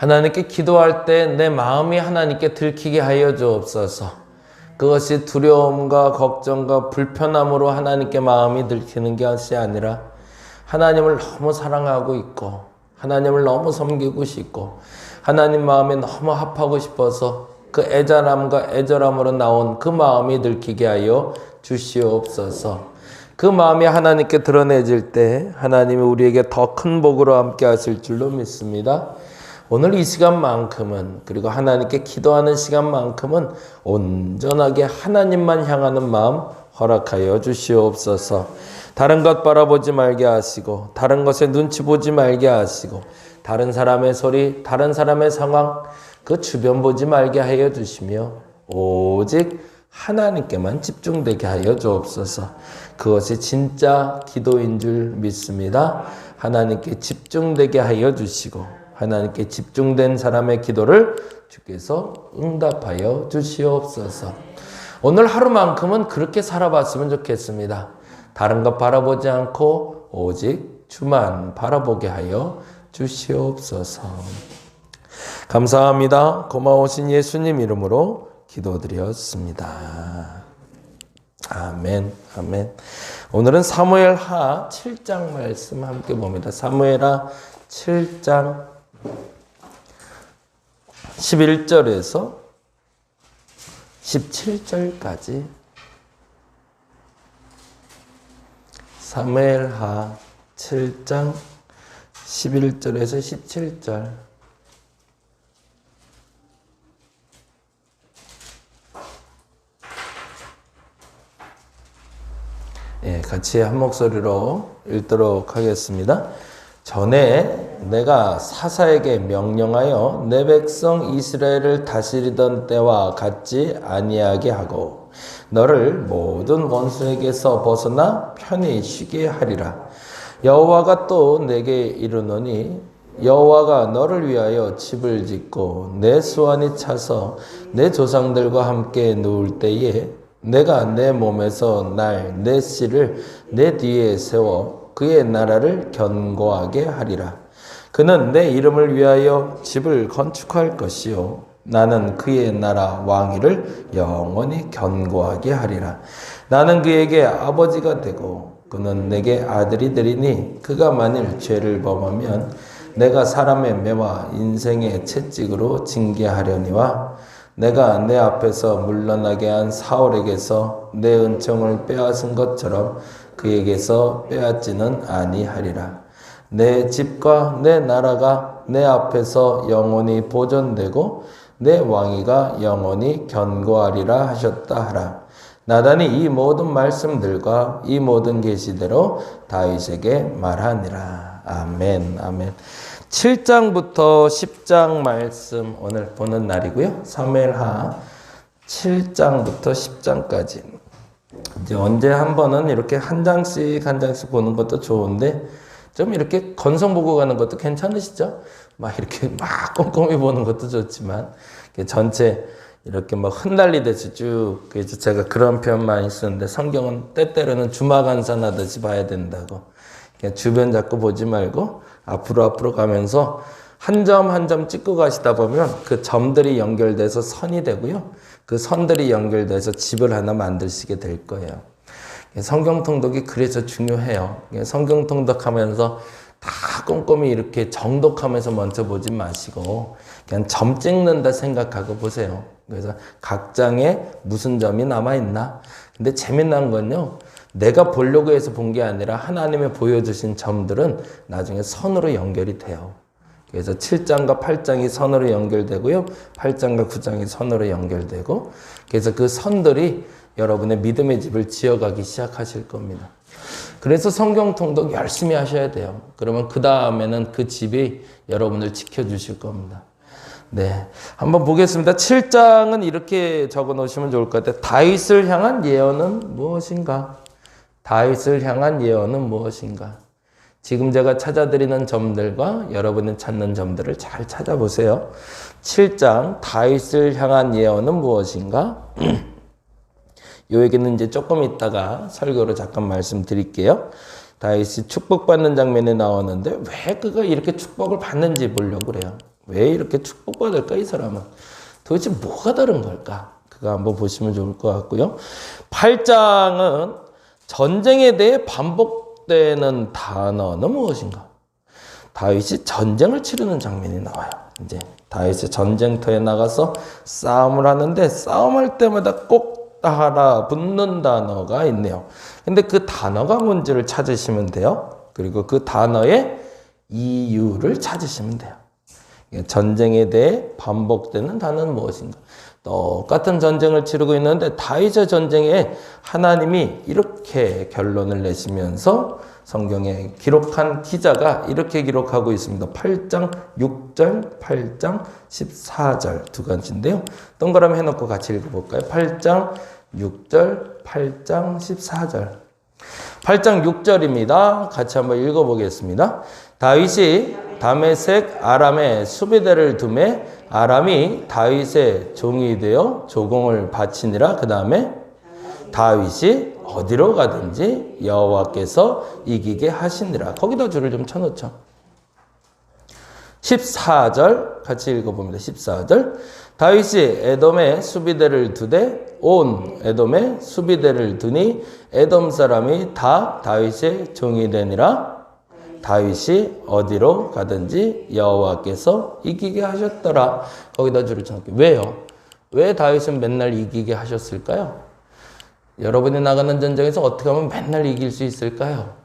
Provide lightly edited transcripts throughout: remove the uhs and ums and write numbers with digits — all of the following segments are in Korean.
하나님께 기도할 때 내 마음이 하나님께 들키게 하여 주옵소서. 그것이 두려움과 걱정과 불편함으로 하나님께 마음이 들키는 것이 아니라 하나님을 너무 사랑하고 있고 하나님을 너무 섬기고 싶고 하나님 마음에 너무 합하고 싶어서 그 애절함과 애절함으로 나온 그 마음이 들키게 하여 주시옵소서. 그 마음이 하나님께 드러내질 때 하나님이 우리에게 더 큰 복으로 함께 하실 줄로 믿습니다. 오늘 이 시간만큼은, 그리고 하나님께 기도하는 시간만큼은 온전하게 하나님만 향하는 마음 허락하여 주시옵소서. 다른 것 바라보지 말게 하시고 다른 것에 눈치 보지 말게 하시고 다른 사람의 소리, 다른 사람의 상황, 그 주변 보지 말게 하여 주시며 오직 하나님께만 집중되게 하여 주옵소서. 그것이 진짜 기도인 줄 믿습니다. 하나님께 집중되게 하여 주시고 하나님께 집중된 사람의 기도를 주께서 응답하여 주시옵소서. 오늘 하루만큼은 그렇게 살아봤으면 좋겠습니다. 다른 것 바라보지 않고 오직 주만 바라보게 하여 주시옵소서. 감사합니다. 고마우신 예수님 이름으로 기도드렸습니다. 아멘, 아멘. 오늘은 사무엘하 7장 말씀 함께 봅니다. 사무엘하 7장 11절에서 17절까지. 사무엘하 7장 11절에서 17절. 예, 같이 한 목소리로 읽도록 하겠습니다. 전에 내가 사사에게 명령하여 내 백성 이스라엘을 다스리던 때와 같지 아니하게 하고 너를 모든 원수에게서 벗어나 편히 쉬게 하리라. 여호와가 또 내게 이르노니 여호와가 너를 위하여 집을 짓고 내 수완이 차서 내 조상들과 함께 누울 때에 내가 내 몸에서 날 내 씨를 내 뒤에 세워 그의 나라를 견고하게 하리라. 그는 내 이름을 위하여 집을 건축할 것이요 나는 그의 나라 왕위를 영원히 견고하게 하리라. 나는 그에게 아버지가 되고 그는 내게 아들이 되리니 그가 만일 죄를 범하면 내가 사람의 매와 인생의 채찍으로 징계하려니와 내가 내 앞에서 물러나게 한 사울에게서 내 은총을 빼앗은 것처럼 그에게서 빼앗지는 아니하리라. 내 집과 내 나라가 내 앞에서 영원히 보존되고 내 왕위가 영원히 견고하리라 하셨다 하라. 나단이 이 모든 말씀들과 이 모든 계시대로 다윗에게 말하니라. 아멘, 아멘. 7장부터 10장 말씀 오늘 보는 날이고요. 사무엘하 7장부터 10장까지. 이제 언제 한 번은 이렇게 한 장씩 보는 것도 좋은데 좀 이렇게 건성 보고 가는 것도 괜찮으시죠? 막 이렇게 막 꼼꼼히 보는 것도 좋지만 전체 이렇게 막 흩날리듯이 쭉. 그래서 제가 그런 표현 많이 쓰는데 성경은 때때로는 주마간산하듯이 봐야 된다고. 그냥 주변 자꾸 보지 말고 앞으로 가면서 한 점 한 점 찍고 가시다 보면 그 점들이 연결돼서 선이 되고요. 그 선들이 연결돼서 집을 하나 만드시게 될 거예요. 성경 통독이 그래서 중요해요. 성경 통독하면서 다 꼼꼼히 이렇게 정독하면서 먼저 보지 마시고 그냥 점 찍는다 생각하고 보세요. 그래서 각 장에 무슨 점이 남아있나. 근데 재미난 건요. 내가 보려고 해서 본 게 아니라 하나님이 보여주신 점들은 나중에 선으로 연결이 돼요. 그래서 7장과 8장이 선으로 연결되고요. 8장과 9장이 선으로 연결되고 그래서 그 선들이 여러분의 믿음의 집을 지어가기 시작하실 겁니다. 그래서 성경 통독 열심히 하셔야 돼요. 그러면 그 다음에는 그 집이 여러분을 지켜주실 겁니다. 네, 한번 보겠습니다. 7장은 이렇게 적어 놓으시면 좋을 것 같아요. 다윗을 향한 예언은 무엇인가? 다윗을 향한 예언은 무엇인가? 지금 제가 찾아드리는 점들과 여러분이 찾는 점들을 잘 찾아보세요. 7장 다윗을 향한 예언은 무엇인가? 요 얘기는 이제 조금 있다가 설교로 잠깐 말씀드릴게요. 다윗이 축복받는 장면이 나오는데 왜 그가 이렇게 축복을 받는지 보려고 그래요. 왜 이렇게 축복받을까 이 사람은? 도대체 뭐가 다른 걸까? 그거 한번 보시면 좋을 것 같고요. 8장은 전쟁에 대해 반복되는 단어는 무엇인가? 다윗이 전쟁을 치르는 장면이 나와요. 이제 다윗이 전쟁터에 나가서 싸움을 하는데 싸움할 때마다 꼭 따라 붙는 단어가 있네요. 근데 그 단어가 뭔지를 찾으시면 돼요. 그리고 그 단어의 이유를 찾으시면 돼요. 전쟁에 대해 반복되는 단어는 무엇인가? 똑같은 전쟁을 치르고 있는데 다윗의 전쟁에 하나님이 이렇게 결론을 내시면서 성경에 기록한 기자가 이렇게 기록하고 있습니다. 8장 6절, 8장 14절 두 가지인데요. 동그라미 해놓고 같이 읽어볼까요? 8장 6절, 8장 14절. 8장 6절입니다. 같이 한번 읽어보겠습니다. 다윗이 다메섹 아람에 수비대를 두매 아람이 다윗의 종이 되어 조공을 바치니라. 그 다음에 다윗이 어디로 가든지 여호와께서 이기게 하시니라. 거기다 줄을 좀 쳐놓죠. 14절 같이 읽어봅니다. 14절 다윗이 에돔에 수비대를 두되 온 에돔에 수비대를 두니 에돔 사람이 다 다윗의 종이 되니라. 다윗이 어디로 가든지 여호와께서 이기게 하셨더라. 거기다 줄을 쳐놓을게요. 왜요? 왜 다윗은 맨날 이기게 하셨을까요? 여러분이 나가는 전쟁에서 어떻게 하면 맨날 이길 수 있을까요?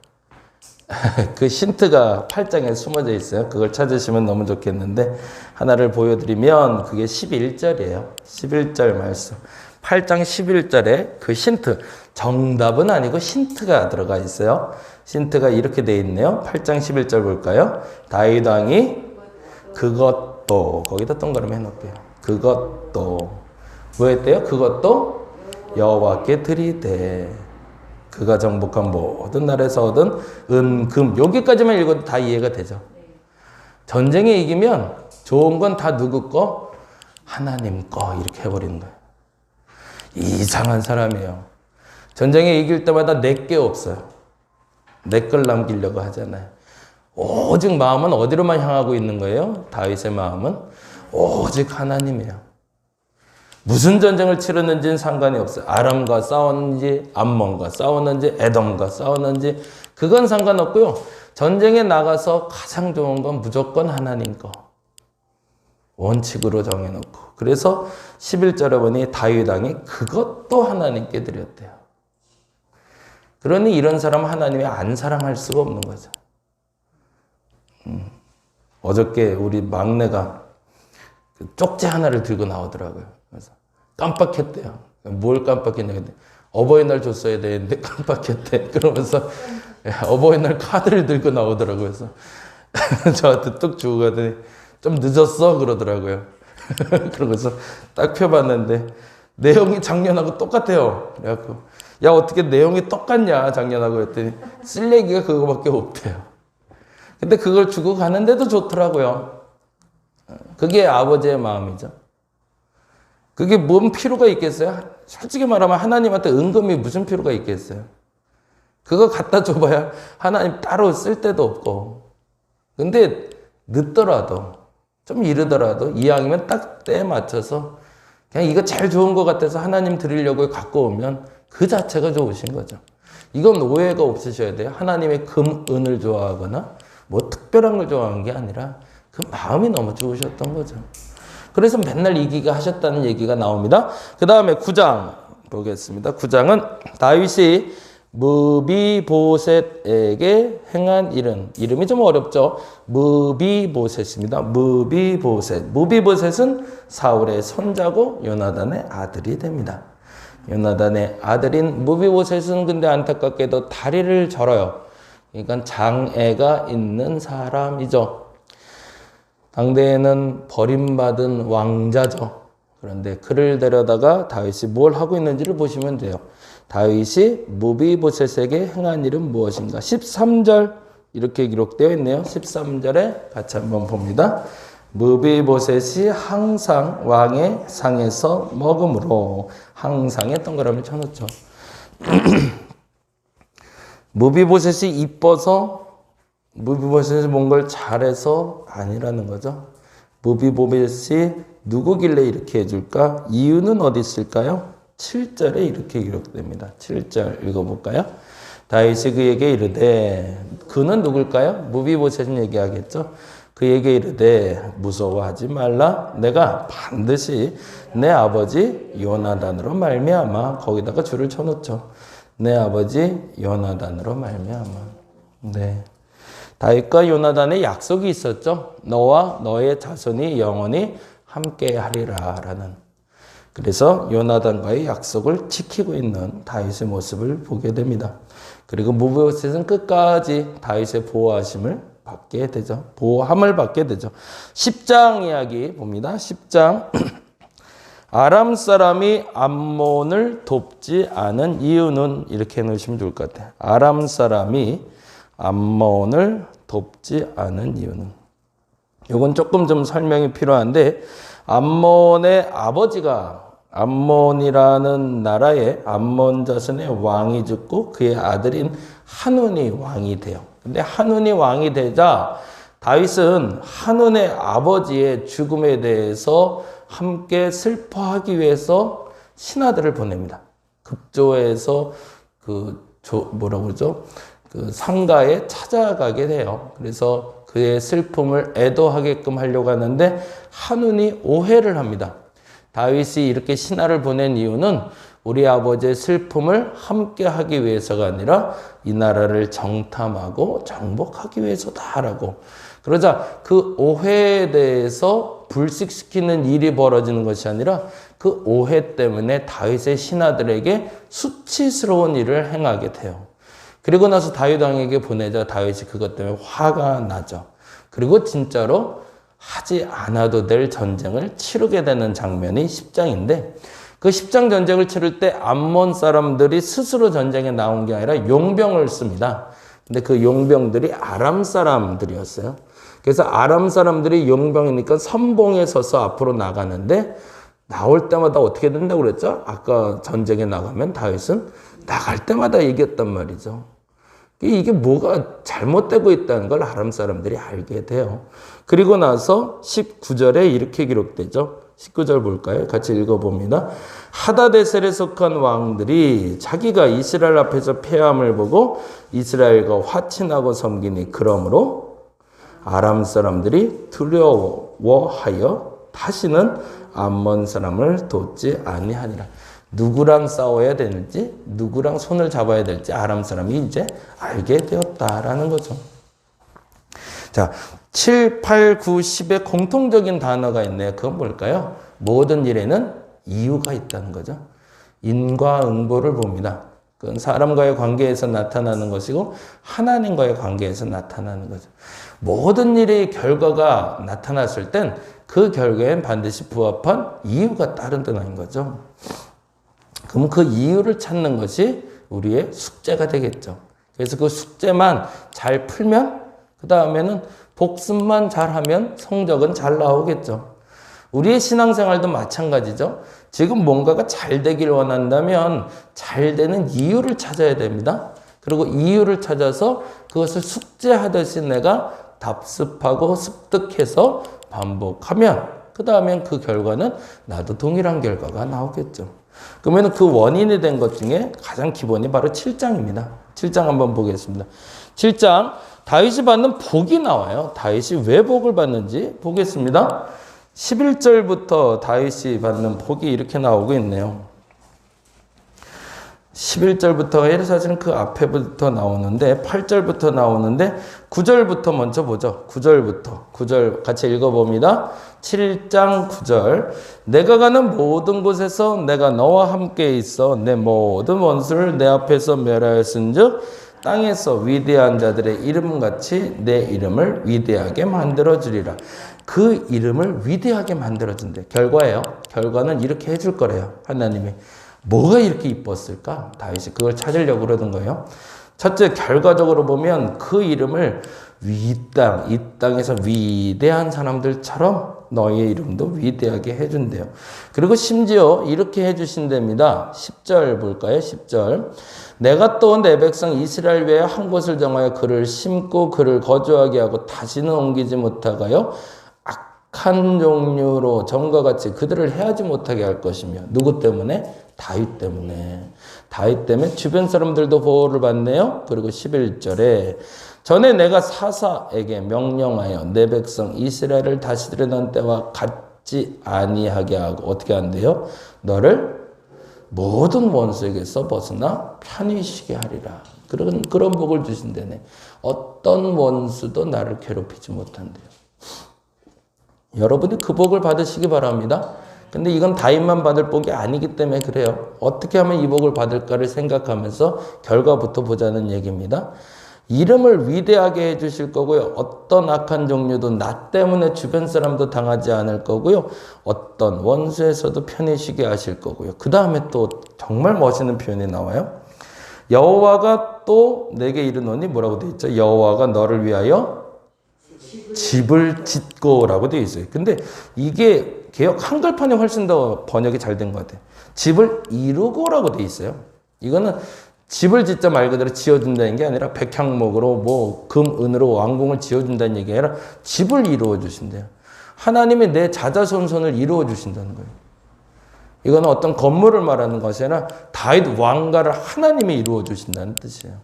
그 힌트가 8장에 숨어져 있어요. 그걸 찾으시면 너무 좋겠는데 하나를 보여드리면 그게 11절이에요. 11절 말씀. 8장 11절에 그 힌트, 정답은 아니고 힌트가 들어가 있어요. 힌트가 이렇게 돼 있네요. 8장 11절 볼까요? 다윗 왕이 그것도, 거기다 동그라미 해놓을게요. 그것도 뭐 했대요? 그것도 여호와께 드리되 그가 정복한 모든 나라에서 얻은 은, 금. 여기까지만 읽어도 다 이해가 되죠. 전쟁에 이기면 좋은 건 다 누구 거? 하나님 거. 이렇게 해버리는 거예요. 이상한 사람이에요. 전쟁에 이길 때마다 내게 없어요. 내 걸 남기려고 하잖아요. 오직 마음은 어디로만 향하고 있는 거예요? 다윗의 마음은 오직 하나님이에요. 무슨 전쟁을 치르는지는 상관이 없어요. 아람과 싸웠는지, 암몬과 싸웠는지, 에돔과 싸웠는지 그건 상관없고요. 전쟁에 나가서 가장 좋은 건 무조건 하나님 거. 원칙으로 정해놓고. 그래서 11절에 보니 다윗 왕이 그것도 하나님께 드렸대요. 그러니 이런 사람은 하나님이 안 사랑할 수가 없는 거죠. 어저께 우리 막내가 쪽지 하나를 들고 나오더라고요. 그래서 깜빡했대요. 뭘 깜빡했냐 근데 어버이날 줬어야 되는데 깜빡했대. 그러면서 어버이날 카드를 들고 나오더라고요. 그래서 저한테 뚝 주고 가더니 좀 늦었어 그러더라고요. 그러면서 딱 펴봤는데 내용이 작년하고 똑같아요. 그래갖고 야 어떻게 내용이 똑같냐 작년하고 했더니 쓸 얘기가 그거밖에 없대요. 근데 그걸 주고 가는데도 좋더라고요. 그게 아버지의 마음이죠. 그게 뭔 필요가 있겠어요? 솔직히 말하면 하나님한테 은금이 무슨 필요가 있겠어요? 그거 갖다 줘봐야 하나님 따로 쓸 데도 없고. 근데 늦더라도 좀 이르더라도 이왕이면 딱 때에 맞춰서 그냥 이거 제일 좋은 것 같아서 하나님 드리려고 갖고 오면 그 자체가 좋으신 거죠. 이건 오해가 없으셔야 돼요. 하나님의 금, 은을 좋아하거나 뭐 특별한 걸 좋아하는 게 아니라 그 마음이 너무 좋으셨던 거죠. 그래서 맨날 이기게 하셨다는 얘기가 나옵니다. 그 다음에 9장 보겠습니다. 9장은 다윗이 무비보셋에게 행한 일은, 이름이 좀 어렵죠. 무비보셋입니다. 무비보셋. 무비보셋은 사울의 손자고 요나단의 아들이 됩니다. 요나단의 아들인 무비보셋은 근데 안타깝게도 다리를 절어요. 그러니까 장애가 있는 사람이죠. 당대에는 버림받은 왕자죠. 그런데 그를 데려다가 다윗이 뭘 하고 있는지를 보시면 돼요. 다윗이 무비보셋에게 행한 일은 무엇인가? 13절 이렇게 기록되어 있네요. 13절에 같이 한번 봅니다. 무비보셋이 항상 왕의 상에서 먹음으로, 항상에 동그라미 쳐놓죠. 무비보셋이 이뻐서 무비보셋이 뭔 걸 잘해서 아니라는 거죠. 무비보벳이 누구길래 이렇게 해줄까? 이유는 어디 있을까요? 7절에 이렇게 기록됩니다. 7절 읽어볼까요? 다윗이 그에게 이르되 그는 누굴까요? 무비보셋은 얘기하겠죠. 그에게 이르되 무서워하지 말라. 내가 반드시 내 아버지 요나단으로 말미암아 거기다가 줄을 쳐놓죠. 내 아버지 요나단으로 말미암아. 네. 다윗과 요나단의 약속이 있었죠. 너와 너의 자손이 영원히 함께하리라 라는. 그래서 요나단과의 약속을 지키고 있는 다윗의 모습을 보게 됩니다. 그리고 무비보셋은 끝까지 다윗의 보호하심을 받게 되죠. 보호함을 받게 되죠. 10장 이야기 봅니다. 10장 아람 사람이 암몬을 돕지 않은 이유는 이렇게 해놓으시면 좋을 것 같아요. 아람 사람이 암몬을 돕지 않은 이유는. 이건 조금 좀 설명이 필요한데 암몬의 아버지가 암몬이라는 나라에 암몬 자손의 왕이 죽고 그의 아들인 한운이 왕이 돼요. 근데 한운이 왕이 되자 다윗은 한운의 아버지의 죽음에 대해서 함께 슬퍼하기 위해서 신하들을 보냅니다. 급조해서 뭐라고 그러죠? 그 상가에 찾아가게 돼요. 그래서 그의 슬픔을 애도하게끔 하려고 하는데 한운이 오해를 합니다. 다윗이 이렇게 신하를 보낸 이유는 우리 아버지의 슬픔을 함께 하기 위해서가 아니라 이 나라를 정탐하고 정복하기 위해서다라고. 그러자 그 오해에 대해서 불식시키는 일이 벌어지는 것이 아니라 그 오해 때문에 다윗의 신하들에게 수치스러운 일을 행하게 돼요. 그리고 나서 다윗 왕에게 보내자 다윗이 그것 때문에 화가 나죠. 그리고 진짜로 하지 않아도 될 전쟁을 치르게 되는 장면이 10장인데 그 10장 전쟁을 치를 때 암몬 사람들이 스스로 전쟁에 나온 게 아니라 용병을 씁니다. 근데 그 용병들이 아람 사람들이었어요. 그래서 아람 사람들이 용병이니까 선봉에 서서 앞으로 나가는데 나올 때마다 어떻게 된다고 그랬죠? 아까 전쟁에 나가면 다윗은 나갈 때마다 이겼단 말이죠. 이게 뭐가 잘못되고 있다는 걸 아람 사람들이 알게 돼요. 그리고 나서 19절에 이렇게 기록되죠. 19절 볼까요? 같이 읽어봅니다. 하다데셀에 속한 왕들이 자기가 이스라엘 앞에서 패함을 보고 이스라엘과 화친하고 섬기니 그러므로 아람 사람들이 두려워하여 다시는 암몬 사람을 돕지 아니하니라. 누구랑 싸워야 되는지, 누구랑 손을 잡아야 될지 아람 사람이 이제 알게 되었다라는 거죠. 자, 7, 8, 9, 10에 공통적인 단어가 있네요. 그건 뭘까요? 모든 일에는 이유가 있다는 거죠. 인과응보를 봅니다. 그건 사람과의 관계에서 나타나는 것이고 하나님과의 관계에서 나타나는 거죠. 모든 일의 결과가 나타났을 땐 그 결과엔 반드시 부합한 이유가 따른다는 거죠. 그럼 그 이유를 찾는 것이 우리의 숙제가 되겠죠. 그래서 그 숙제만 잘 풀면 그 다음에는 복습만 잘하면 성적은 잘 나오겠죠. 우리의 신앙생활도 마찬가지죠. 지금 뭔가가 잘 되길 원한다면 잘 되는 이유를 찾아야 됩니다. 그리고 이유를 찾아서 그것을 숙제하듯이 내가 답습하고 습득해서 반복하면 그 다음엔 그 결과는 나도 동일한 결과가 나오겠죠. 그러면 그 원인이 된 것 중에 가장 기본이 바로 7장입니다. 7장 한번 보겠습니다. 7장 다윗이 받는 복이 나와요. 다윗이 왜 복을 받는지 보겠습니다. 11절부터 다윗이 받는 복이 이렇게 나오고 있네요. 11절부터 사실은 그 앞에부터 나오는데 8절부터 나오는데 9절부터 먼저 보죠. 9절 같이 읽어봅니다. 7장 9절 내가 가는 모든 곳에서 내가 너와 함께 있어 내 모든 원수를 내 앞에서 멸하였은즉 땅에서 위대한 자들의 이름같이 내 이름을 위대하게 만들어주리라. 그 이름을 위대하게 만들어준대. 결과예요. 결과는 이렇게 해줄 거래요. 하나님이. 뭐가 이렇게 이뻤을까? 다윗이 그걸 찾으려고 그러는 거예요. 첫째, 결과적으로 보면 그 이름을 이 땅에서 위대한 사람들처럼 너의 이름도 위대하게 해준대요. 그리고 심지어 이렇게 해주신답니다. 10절 볼까요? 10절. 내가 또 내 백성 이스라엘 외에 한 곳을 정하여 그를 심고 그를 거주하게 하고 다시는 옮기지 못하게 하여 악한 종류로 전과 같이 그들을 해하지 못하게 할 것이며 누구 때문에? 다윗 때문에. 다윗 때문에 주변 사람들도 보호를 받네요. 그리고 11절에 전에 내가 사사에게 명령하여 내 백성 이스라엘을 다스리던 때와 같지 아니하게 하고 어떻게 한대요? 너를 모든 원수에게서 벗어나 편히 쉬게 하리라. 그런 복을 주신다네. 어떤 원수도 나를 괴롭히지 못한대요. 여러분이 그 복을 받으시기 바랍니다. 근데 이건 다윗만 받을 복이 아니기 때문에 그래요. 어떻게 하면 이 복을 받을까를 생각하면서 결과부터 보자는 얘기입니다. 이름을 위대하게 해주실 거고요. 어떤 악한 종류도 나 때문에 주변 사람도 당하지 않을 거고요. 어떤 원수에서도 편히 쉬게 하실 거고요. 그 다음에 또 정말 멋있는 표현이 나와요. 여호와가 또 내게 이르노니 뭐라고 되어 있죠? 여호와가 너를 위하여 집을 짓고라고 되어 있어요. 근데 이게 개역 한글판이 훨씬 더 번역이 잘 된 것 같아요. 집을 이루고라고 되어 있어요. 이거는 집을 짓자 말 그대로 지어준다는 게 아니라 백향목으로 뭐 금, 은으로 왕궁을 지어준다는 얘기가 아니라 집을 이루어 주신대요. 하나님이 내 자자손손을 이루어 주신다는 거예요. 이거는 어떤 건물을 말하는 것이 아니라 다윗 왕가를 하나님이 이루어 주신다는 뜻이에요.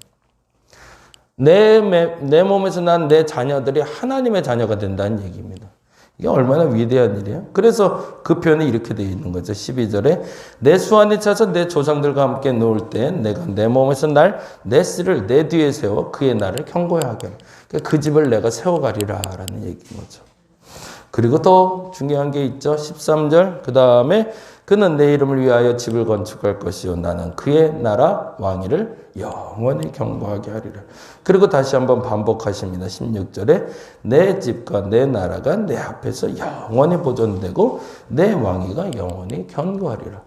내 몸에서 난 내 자녀들이 하나님의 자녀가 된다는 얘기입니다. 이게 얼마나 위대한 일이에요. 그래서 그 표현이 이렇게 되어 있는 거죠. 12절에 내 수완이 차서 내 조상들과 함께 놓을 때 내가 내 몸에서 내 씨를 내 뒤에 세워 그의 나를 견고하게 하라. 그 집을 내가 세워가리라 라는 얘기인 거죠. 그리고 더 중요한 게 있죠. 13절 그 다음에 그는 내 이름을 위하여 집을 건축할 것이요 나는 그의 나라 왕위를 영원히 견고하게 하리라. 그리고 다시 한번 반복하십니다. 16절에 내 집과 내 나라가 내 앞에서 영원히 보존되고 내 왕위가 영원히 견고하리라.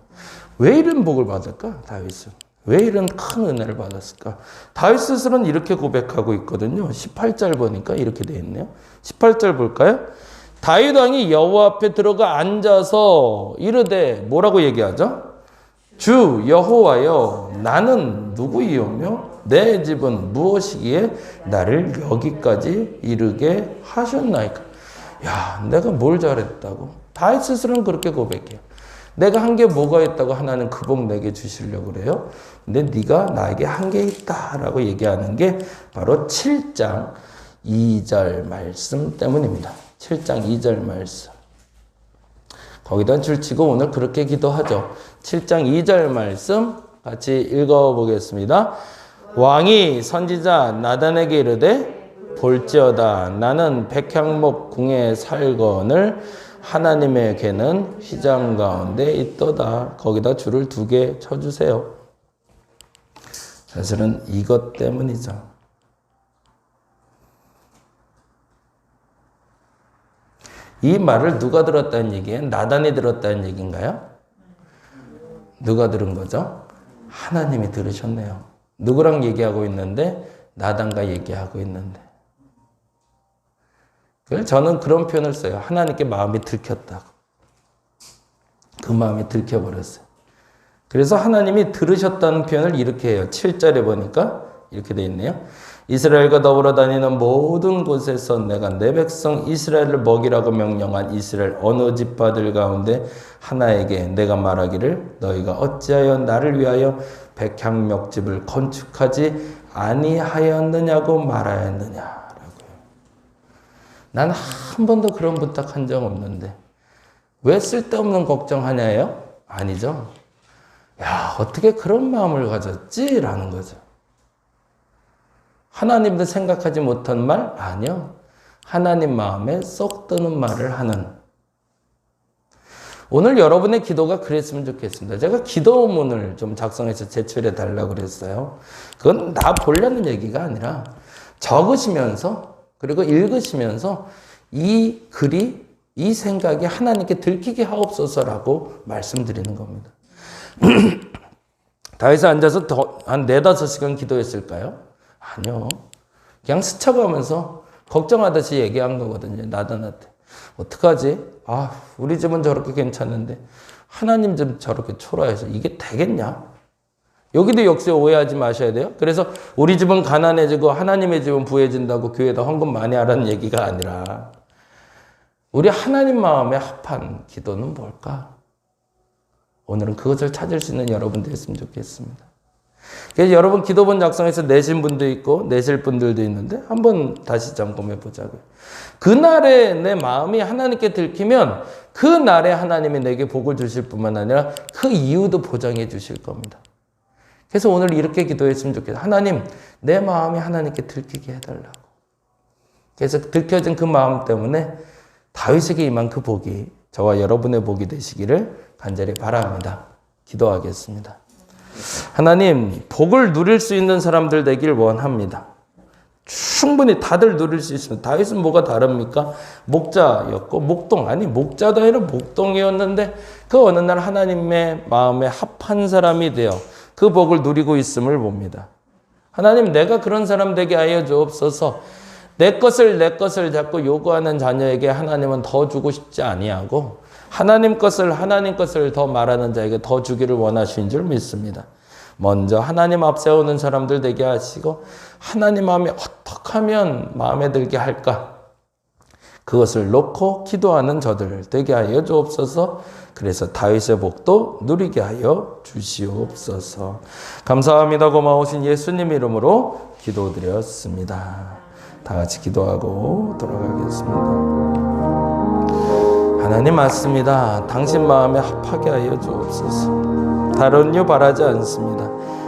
왜 이런 복을 받을까? 다윗은. 왜 이런 큰 은혜를 받았을까? 다윗 스스로는 이렇게 고백하고 있거든요. 18절 보니까 이렇게 되어 있네요. 18절 볼까요? 다윗 왕이 여호와 앞에 들어가 앉아서 이르되 뭐라고 얘기하죠? 주 여호와여 나는 누구이오며 내 집은 무엇이기에 나를 여기까지 이르게 하셨나이까. 야, 내가 뭘 잘했다고? 다윗 스스로는 그렇게 고백해요. 내가 한 게 뭐가 있다고 하나는 그 복 내게 주시려고 그래요. 근데 네가 나에게 한 게 있다라고 얘기하는 게 바로 7장 2절 말씀 때문입니다. 7장 2절 말씀. 거기다 줄치고 오늘 그렇게 기도하죠. 7장 2절 말씀 같이 읽어보겠습니다. 왕이 선지자 나단에게 이르되 볼지어다 나는 백향목 궁에 살거늘 하나님의 궤는 휘장 가운데 있도다. 거기다 줄을 2개 쳐주세요. 사실은 이것 때문이죠. 이 말을 누가 들었다는 얘기예요? 나단이 들었다는 얘기인가요? 누가 들은 거죠? 하나님이 들으셨네요. 누구랑 얘기하고 있는데? 나단과 얘기하고 있는데. 그래서 저는 그런 표현을 써요. 하나님께 마음이 들켰다고. 그 마음이 들켜버렸어요. 그래서 하나님이 들으셨다는 표현을 이렇게 해요. 7절에 보니까 이렇게 돼 있네요. 이스라엘과 더불어 다니는 모든 곳에서 내가 내 백성 이스라엘을 먹이라고 명령한 이스라엘 어느 지파들 가운데 하나에게 내가 말하기를 너희가 어찌하여 나를 위하여 백향목집을 건축하지 아니하였느냐고 말하였느냐라고요. 난 한 번도 그런 부탁한 적 없는데 왜 쓸데없는 걱정하냐예요? 아니죠. 야, 어떻게 그런 마음을 가졌지? 라는 거죠. 하나님도 생각하지 못한 말? 아니요. 하나님 마음에 쏙 드는 말을 하는. 오늘 여러분의 기도가 그랬으면 좋겠습니다. 제가 기도문을 좀 작성해서 제출해 달라고 그랬어요. 그건 나 보려는 얘기가 아니라 적으시면서 그리고 읽으시면서 이 글이 이 생각이 하나님께 들키게 하옵소서라고 말씀드리는 겁니다. 다윗이 앉아서 한 4-5시간 기도했을까요? 아니요. 그냥 스쳐가면서 걱정하듯이 얘기한 거거든요. 나단한테. 어떡하지? 아, 우리 집은 저렇게 괜찮은데 하나님 집 저렇게 초라해서 이게 되겠냐? 여기도 역시 오해하지 마셔야 돼요. 그래서 우리 집은 가난해지고 하나님의 집은 부해진다고 교회에다 헌금 많이 하라는 얘기가 아니라 우리 하나님 마음에 합한 기도는 뭘까? 오늘은 그것을 찾을 수 있는 여러분 되었으면 좋겠습니다. 그래서 여러분 기도본 작성해서 내신 분도 있고 내실 분들도 있는데 한번 다시 점검해 보자고요. 그날에 내 마음이 하나님께 들키면 그날에 하나님이 내게 복을 주실 뿐만 아니라 그 이유도 보장해 주실 겁니다. 그래서 오늘 이렇게 기도했으면 좋겠어요. 하나님, 내 마음이 하나님께 들키게 해달라고. 그래서 들켜진 그 마음 때문에 다윗에게 임한 그 복이 저와 여러분의 복이 되시기를 간절히 바랍니다. 기도하겠습니다. 하나님, 복을 누릴 수 있는 사람들 되길 원합니다. 충분히 다들 누릴 수 있습니다. 다윗은 뭐가 다릅니까? 목자였고 목자도 아니라 목동이었는데 그 어느 날 하나님의 마음에 합한 사람이 되어 그 복을 누리고 있음을 봅니다. 하나님, 내가 그런 사람 되게 하여 주옵소서. 내 것을 자꾸 요구하는 자녀에게 하나님은 더 주고 싶지 아니하고 하나님 것을 더 말하는 자에게 더 주기를 원하신 줄 믿습니다. 먼저 하나님 앞세우는 사람들 되게 하시고 하나님 마음에 어떻게 하면 마음에 들게 할까? 그것을 놓고 기도하는 저들 되게 하여 주옵소서. 그래서 다윗의 복도 누리게 하여 주시옵소서. 감사합니다. 고마우신 예수님 이름으로 기도드렸습니다. 다 같이 기도하고 돌아가겠습니다. 하나님 맞습니다. 당신 마음에 합하게 하여 주옵소서. 다른 유 바라지 않습니다.